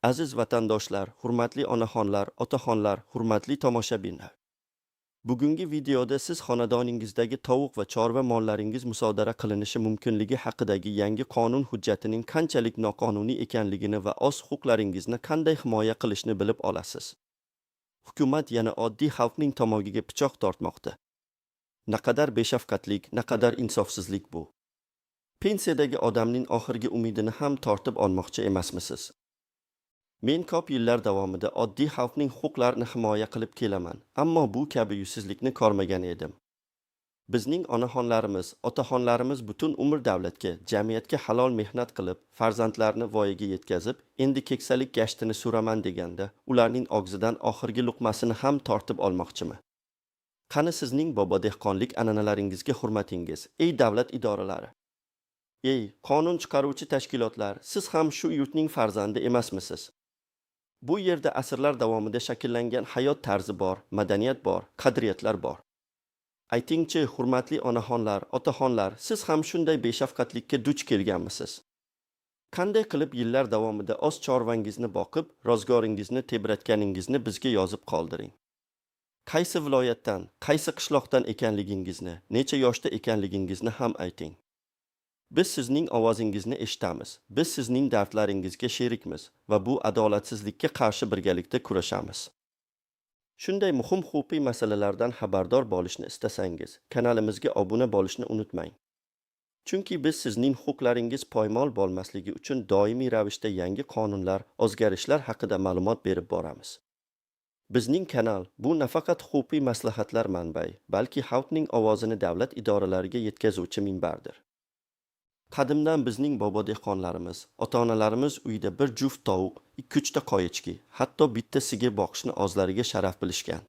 Aziz vatandoshlar, hurmatli onaxonlar, otaxonlar, hurmatli tomoshabinlar. Bugungi videoda siz xonadoningizdagi tovuq va chorva mollaringiz musodara qilinishi mumkinligi haqidagi yangi qonun hujjatining qanchalik noqonuniy ekanligini va o'z huquqlaringizni qanday himoya qilishni bilib olasiz. Hukumat yana oddiy xalqning tomogiga pichoq tortmoqda. Naqadar beshafqatlik, naqadar insofsizlik bu. Pensiyadagi odamning oxirgi umidini ham tortib olmoqchi emasmisiz? Men ko'p yillar davomida oddiy xalqning huquqlarini himoya qilib kelaman, ammo bu kabi yuzsizlikni ko'rmagan edim. Bizning onaxonlarimiz, otaxonlarimiz butun umr davlatga, jamiyatga halol mehnat qilib, farzandlarini voyaga yetkazib, endi keksalik gashtini so'raman deganda, ularning og'zidan oxirgi luqmasini ham tortib olmoqchimi? Qani sizning bobo dehqonlik an'analaringizga hurmatingiz, ey davlat idoralari? Ey, qonun chiqaruvchi tashkilotlar, siz ham shu yurtning farzandi emasmisiz? Bu yerda asrlar davomida shakllangan hayot tarzi bor, madaniyat bor, qadriyatlar bor. Aytingchi, hurmatli onaxonlar, otaxonlar, siz ham shunday beshafqatlikka duch kelganmisiz? Qanday qilib yillar davomida o'z chorvangizni boqib, ro'zgoringizni tebratganingizni bizga yozib qoldiring. Qaysi viloyatdan, qaysi qishloqdan ekanligingizni, necha yoshda ekanligingizni ham ayting. Biz sizning ovozingizni eshitamiz, biz sizning dardlaringizga sherikmiz va bu adolatsizlikka qarshi birgalikda kurashamiz. Shunday muhim huquqiy masalalardan xabardor bo'lishni istasangiz, kanalimizga obuna bo'lishni unutmang. Chunki biz sizning huquqlaringiz poymol bo'lmasligi uchun doimiy ravishda yangi qonunlar, o'zgarishlar haqida ma'lumot berib boramiz. Bizning kanal bu nafaqat huquqiy maslahatlar manbai, balki xalqning ovozini davlat idoralariga yetkazuvchi minbardir. Qadimdan bizning bobo dehqonlarimiz, ota-onalarimiz uyida bir juft tovuq, 2-3 ta qo'yichki, hatto bitta sigir boqishni o'zlariga sharaf bilishgan.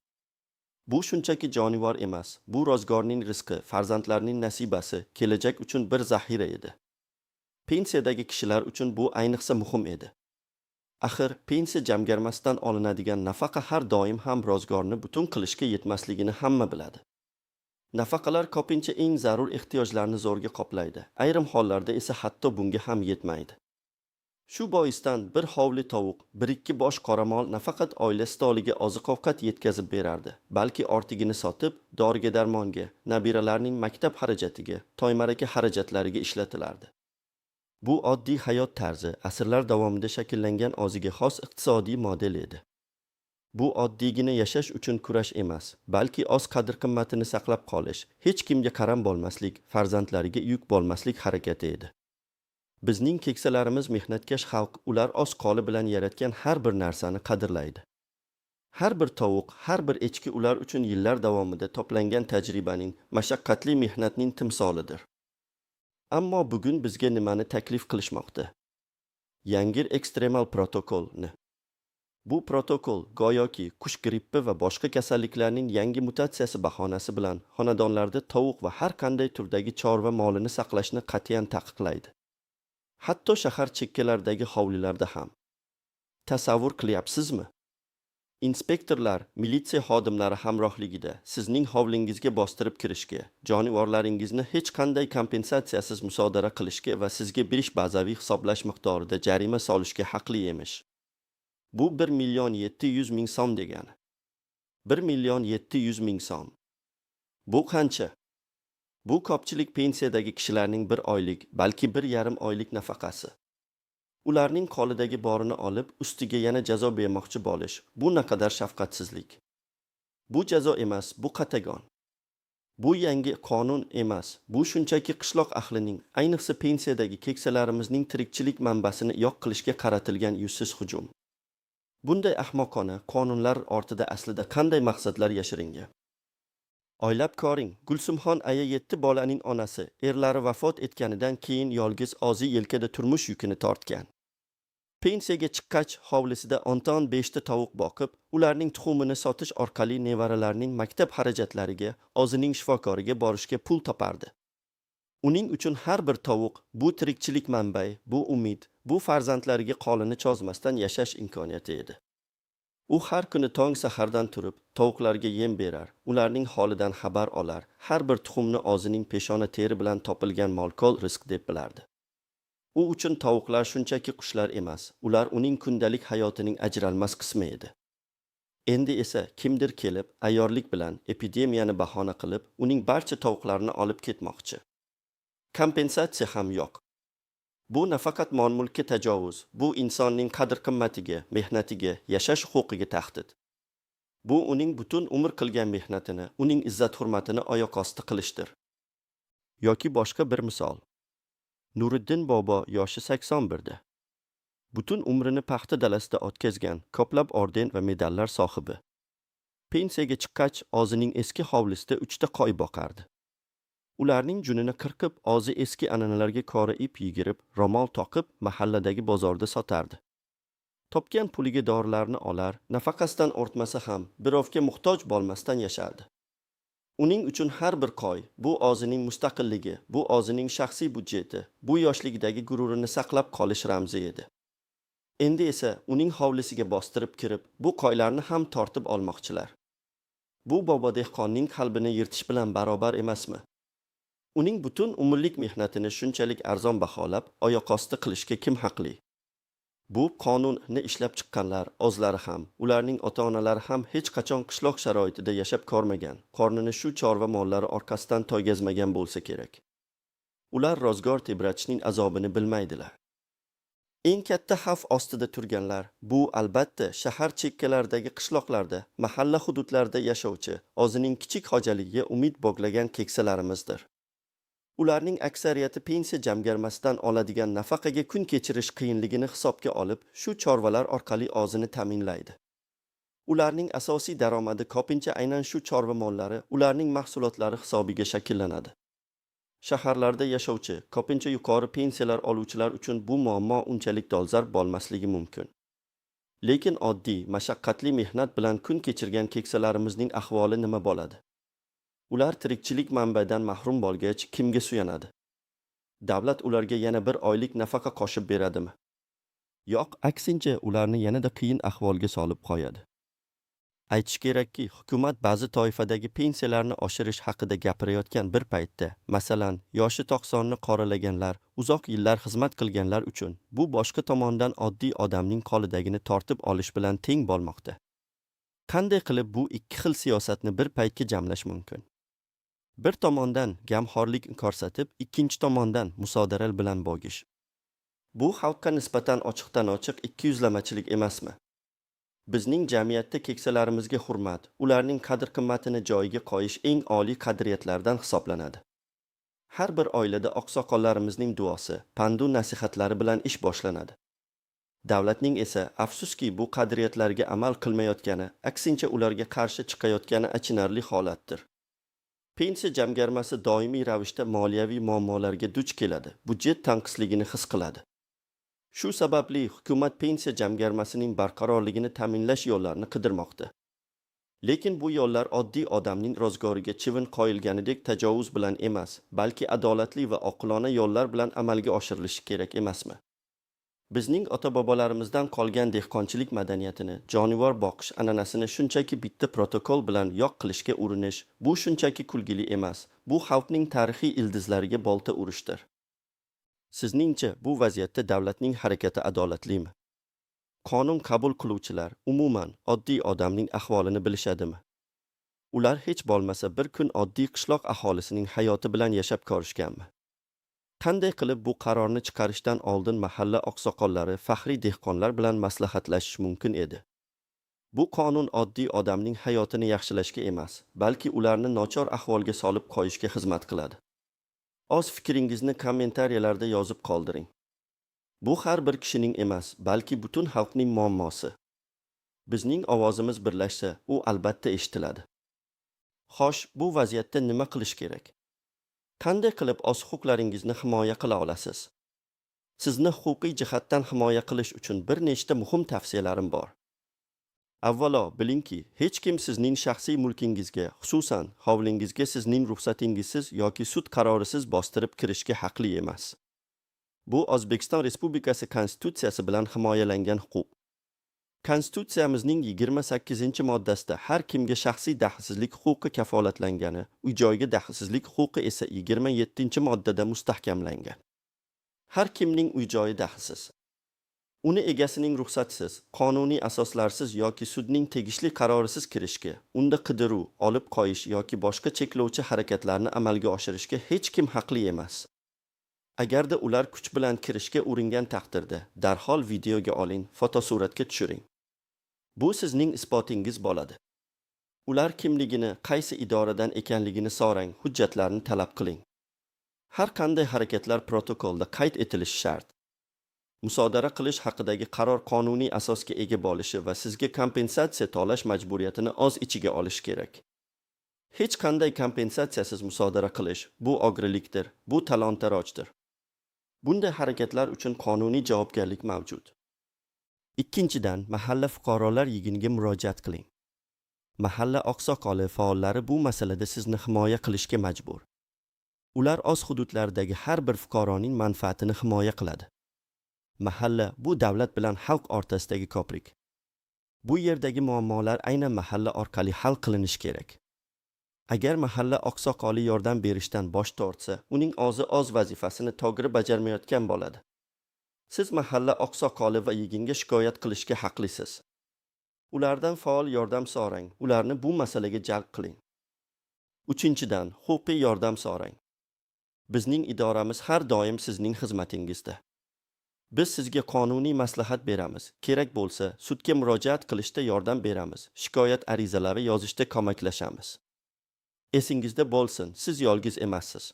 Bu shunchaki jonivor emas, bu ro'zgorning rizqi, farzandlarning nasibasi, kelajak uchun bir zaxira edi. Pensiyadagi kishilar uchun bu ayniqsa muhim edi. Axir pensiya jamg'armasidan olinadigan nafaqa har doim ham ro'zgorni butun qilishga yetmasligini hamma biladi. Nafaqalar ko'pincha eng zarur ehtiyojlarni zo'rga qoplaydi. Ayrim hollarda esa hatto bunga ham yetmaydi. Shu boisdan bir hovli tovuq, 1-2 bosh qoramol nafaqat oila stoliga oziq-ovqat yetkazib berardi, balki ortigini sotib, doriga darmonga, nabiralarning maktab xarajatiga, to'y-ma'raka xarajatlariga ishlatilardi. Bu oddiy hayot tarzi asrlar davomida shakllangan o'ziga xos iqtisodiy model edi. Bu oddiygina yashash uchun kurash emas, balki o'z qadr-qimmatini saqlab qolish, hech kimga qaram bo'lmaslik, farzandlariga yuk bo'lmaslik harakati edi. Bizning keksalarimiz mehnatkash xalq, ular o'z qo'li bilan yaratgan har bir narsani qadrlaydi. Har bir tovuq, har bir echki ular uchun yillar davomida to'plangan tajribaning, mashaqqatli mehnatning timsolidir. Ammo bugun bizga nimani taklif qilishmoqda? Yangi ekstremal protokolni. Bu protokol go'yoki qush grippi va boshqa kasalliklarning yangi mutatsiyasi bahonasi bilan xonadonlarda tovuq va har qanday turdagi chorva molini saqlashni qat'iyan taqiqlaydi. Hatto shahar chekkalaridagi hovlilarda ham. Tasavvur qilyapsizmi? Inspektorlar, militsiya xodimlari hamrohligida sizning hovlingizga bostirib kirishga, jonivorlaringizni hech qanday kompensatsiyasiz musodara qilishga va sizga berish bazaviy hisoblash miqdorida jarima solishga haqli emish. Bu 1.700.000 so'm degani. 1.700.000 so'm. Bu qancha? Bu ko'pchilik pensiyadagi kishilarning bir oylik, balki 1,5 oylik nafaqasi. Ularning qo'lidagi borini olib, ustiga yana jazo bermoqchi bo'lish. Bu naqadar shafqatsizlik. Bu jazo emas, bu qatag'on. Bu yangi qonun emas, bu shunchaki qishloq ahlining, ayniqsa pensiyadagi keksalarimizning tirikchilik manbasini yo'q qilishga qaratilgan yuzsiz hujum. Bunday ahmoqona qonunlar ortida aslida qanday maqsadlar yashiringan? Oylab ko'ring, Gulsumxon aya 7 bolaning onasi, erlari vafot etganidan keyin yolg'iz o'zi yelkada turmush yukini tortgan. Pensiyaga chiqqach, hovlisida 10-5 ta tovuq boqib, ularning tuxumini sotish orqali nevaralarining maktab xarajatlariga, o'zining shifokoriga borishga pul topardi. Uning uchun har bir tovuq bu tirikchilik manbai, bu umid, bu farzandlariga qo'lini cho'zmasdan yashash imkoniyati edi. U har kuni tong sahardan turib, tovuqlarga yem berar, ularning holidan xabar olar, har bir tuxumni o'zining peshona teri bilan topilgan molkol rizq deb bilardi. U uchun tovuqlar shunchaki qushlar emas, ular uning kundalik hayotining ajralmas qismi edi. Endi esa kimdir kelib, ayyorlik bilan epidemiyani bahona qilib, uning barcha tovuqlarini olib ketmoqchi. Kompensatsiya ham yo'q. Bu nafaqat mol-mulkka tajovuz, bu insonning qadr-qimmatiga, mehnatiga, yashash huquqiga tahdid. Bu uning butun umr qilgan mehnatini, uning izzat-hurmatini oyoq osti qilishdir. Yoki boshqa bir misol. Nuriddin bobo yoshi 81 da. Butun umrini paxta dalasida o'tkazgan, ko'plab orden va medallar sohibi. Pensiyaga chiqqach, o'zining eski hovlisida 3 ta qo'y boqardi. Ularning junini qirqib, o'zi eski an'analarga qora ip yigirib, ro'mol toqib, mahalladagi bozorda sotardi. Topgan puliga dorilarni olar, nafaqasidan ortmasa ham, birovga muhtoj bo'lmasdan yashardi. Uning uchun har bir qo'y, bu o'zining mustaqilligi, bu o'zining shaxsiy budjeti, bu yoshligidagi gururini saqlab qolish ramzi edi. Endi esa uning hovlisiga bostirib kirib, bu qo'ylarni ham tortib olmoqchilar. Bu bobo dehqonning qalbini yirtish bilan barobar emasmi? Uning butun umrlik mehnatini shunchalik arzon baholab, oyoq osti qilishga kim haqli? Bu qonunni ishlab chiqqanlar, o'zlari ham, ularning ota-onalari ham hech qachon qishloq sharoitida yashab ko'rmagan, qornini shu chorva mollari orqasidan to'ygazmagan bo'lsa kerak. Ular ro'zg'or tebratishning azobini bilmaydilar. Eng katta xavf ostida turganlar, bu albatta shahar chekkalaridagi qishloqlarda, mahalla hududlarida yashovchi, o'zining kichik xo'jaligiga umid bog'lagan keksalarimizdir. Ularning aksariyati pensiya jamg'armasidan oladigan nafaqaga kun kechirish qiyinligini hisobga olib, shu chorvalar orqali o'zini ta'minlaydi. Ularning asosiy daromadi ko'pincha aynan shu chorva mollari, ularning mahsulotlari hisobiga shakllanadi. Shaharlarda yashovchi, ko'pincha yuqori pensiyalar oluvchilar uchun bu muammo unchalik dolzarb bo'lmasligi mumkin. Lekin oddiy, mashaqqatli mehnat bilan kun kechirgan keksalarimizning ahvoli nima bo'ladi? Ular tirikchilik manbaidan mahrum bo'lgach, kimga suyanadi? Davlat ularga yana bir oylik nafaqa qo'shib beradimi? Yo'q, aksincha ularni yanada qiyin ahvolga solib qo'yadi. Aytish kerakki, hukumat ba'zi toifadagi pensiyalarni oshirish haqida gapirayotgan bir paytda, masalan, yoshi 90 ni qoralaganlar, uzoq yillar xizmat qilganlar uchun bu boshqa tomondan oddiy odamning qo'lidagini tortib olish bilan teng bo'lmoqda. Qanday qilib bu ikki xil siyosatni bir paytga jamlash mumkin? Bir tomondan gamxo'rlik ko'rsatib, ikkinchi tomondan musodara bilan bo'gish. Bu xalqqa nisbatan ochiqdan-ochiq ikkiyuzlamachilik emasmi? Bizning jamiyatda keksalarimizga hurmat, ularning qadr-qimmatini joyiga qo'yish eng oliy qadriyatlardan hisoblanadi. Har bir oilada oqsoqollarimizning duosi, pandu nasihatlari bilan ish boshlanadi. Davlatning esa afsuski bu qadriyatlarga amal qilmayotgani, aksincha ularga qarshi chiqayotgani achinarli holatdir. Pensiya jamg'armasi doimiy ravishda moliyaviy muammolarga duch keladi, budjet tanqisligini his qiladi. Shu sababli hukumat pensiya jamg'armasining barqarorligini ta'minlash yo'llarini qidirmoqda. Lekin bu yo'llar oddiy odamning ro'zg'origa chivin qo'yilganidek tajovuz bilan emas, balki adolatli va oqilona yo'llar bilan amalga oshirilishi kerak emasmi? Bizning ota-bobolarimizdan qolgan dehqonchilik madaniyatini, jonivor boqish an'anasini shunchaki bitta protokol bilan yo'q qilishga urinish, bu shunchaki kulgili emas, bu xalqning tarixiy ildizlariga bolta urishdir. Sizningcha bu vaziyatda davlatning harakati adolatlimi? Qonun qabul qiluvchilar umuman oddiy odamning ahvolini bilishadimi? Ular hech bo'lmasa bir kun oddiy qishloq aholisining hayoti bilan yashab ko'rishganmi? Qanday qilib bu qarorni chiqarishdan oldin mahalla oqsoqollari, faxriy dehqonlar bilan maslahatlashish mumkin edi? Bu qonun oddiy odamning hayotini yaxshilashga emas, balki ularni nochor ahvolga solib qo'yishga xizmat qiladi. O'z fikringizni kommentariyalarda yozib qoldiring. Bu har bir kishining emas, balki butun xalqning muammosi. Bizning ovozimiz birlashsa, u albatta eshitiladi. Xo'sh, bu vaziyatda nima qilish kerak? Qanday qilib o'z huquqlaringizni himoya qila olasiz? Sizni huquqiy jihatdan himoya qilish uchun bir nechta muhim tavsiyalarim bor. Avvalo, bilingki, hech kim sizning shaxsiy mulkingizga, xususan, hovlingizga sizning ruxsatingizsiz yoki sud qarorisiz bostirib kirishga haqli emas. Bu O'zbekiston Respublikasi Konstitutsiyasi bilan himoyalangan huquq. Konstitutsiyamizning 28-moddasida har kimga shaxsiy daxlsizlik huquqi kafolatlangani, uy-joyga daxlsizlik huquqi esa 27-moddada mustahkamlangan. Har kimning uy-joyi daxlsiz. Uni egasining ruxsatisiz, qonuniy asoslarsiz yoki sudning tegishli qarorisiz kirishga, unda qidiruv, olib qo'yish yoki boshqa cheklovchi harakatlarni amalga oshirishga hech kim haqli emas. Agarda ular kuch bilan kirishga uringan taqdirda, darhol videoga oling, fotosuratga tushiring. Bu sizning isbotingiz bo'ladi. Ular kimligini, qaysi idoradan ekanligini so'rang, hujjatlarni talab qiling. Har qanday harakatlar protokolda qayd etilishi shart. Musodara qilish haqidagi qaror qonuniy asosga ega bo'lishi va sizga kompensatsiya to'lash majburiyatini o'z ichiga olish kerak. Hech qanday kompensatsiyasiz musodara qilish bu o'g'rilikdir, bu talon-tarojdir. Bunday harakatlar uchun qonuniy javobgarlik mavjud. Ikkinchidan, mahalla fuqarolar yig'iniga murojaat qiling. Mahalla oqsoqoli faollari bu masalada sizni himoya qilishga majbur. Ular o'z hududlaridagi har bir fuqaroning manfaatini himoya qiladi. Mahalla bu davlat bilan xalq o'rtasidagi ko'prik. Bu yerdagi muammolar aynan mahalla orqali hal qilinishi kerak. Agar mahalla oqsoqoli yordam berishdan bosh tortsa, uning o'z vazifasini to'g'ri bajarmayotgan bo'ladi. Siz mahalla oqsoqoli va yig'inga shikoyat qilishga haqlisiz. Ulardan faol yordam so'rang, ularni bu masalaga jalb qiling. Uchinchidan, huquqiy yordam so'rang. Bizning idoramiz har doim sizning xizmatingizda. Biz sizga qonuniy maslahat beramiz. Kerak bo'lsa, sudga murojaat qilishda yordam beramiz. Shikoyat arizalari yozishda ko'maklashamiz. Esingizda bo'lsin, siz yolg'iz emassiz.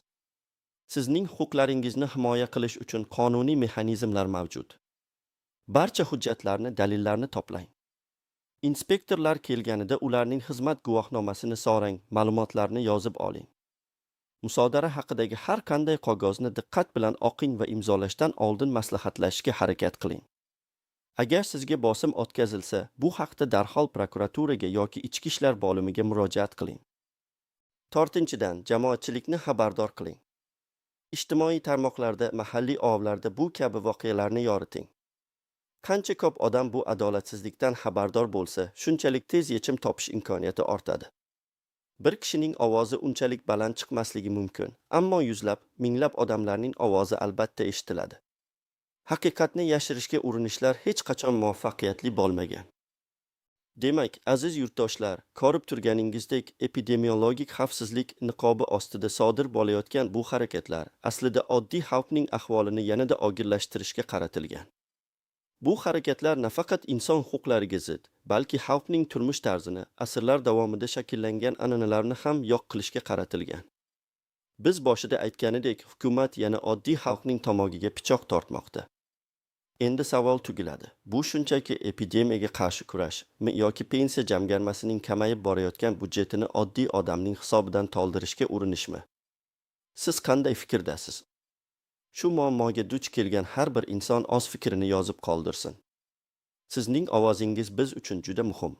Sizning huquqlaringizni himoya qilish uchun qonuniy mexanizmlar mavjud. Barcha hujjatlarni, dalillarni to'plang. Inspektorlar kelganida ularning xizmat guvohnomasini so'rang, ma'lumotlarni yozib oling. Musodara haqidagi har qanday qog'ozni diqqat bilan o'qing va imzolashdan oldin maslahatlashishga harakat qiling. Agar sizga bosim o'tkazilsa, bu haqda darhol prokuraturaga yoki ichki ishlar bo'limiga murojaat qiling. To'rtinchidan, jamoatchilikni xabardor qiling. Ijtimoiy tarmoqlarda, mahalliy ovlarda bu kabi voqealarni yoriting. Qancha ko'p odam bu adolatsizlikdan xabardor bo'lsa, shunchalik tez yechim topish imkoniyati ortadi. Bir kishining ovozi unchalik baland chiqmasligi mumkin, ammo yuzlab, minglab odamlarning ovozi albatta eshitiladi. Haqiqatni yashirishga urinishlar hech qachon muvaffaqiyatli bo'lmagan. Demak, aziz yurtdoshlar, ko'rib turganingizdek, epidemiologik xavfsizlik niqobi ostida sodir bo'layotgan bu harakatlar aslida oddiy xalqning ahvolini yanada og'irlashtirishga qaratilgan. Bu harakatlar nafaqat inson huquqlariga zid, balki xalqning turmush tarzini, asrlar davomida shakllangan an'analarni ham yo'q qilishga qaratilgan. Biz boshida aytganidek, hukumat yana oddiy xalqning tomog'iga pichoq tortmoqda. Endi savol tugiladi. Bu shunchaki epidemiyaga qarshi kurash yoki pensiya jamg'armasining kamayib borayotgan budjetini oddiy odamning hisobidan to'ldirishga urinishmi? Siz qanday fikrdasiz? Shu muammoga duch kelgan har bir inson o'z fikrini yozib qoldirsin. Sizning ovozingiz biz uchun juda muhim.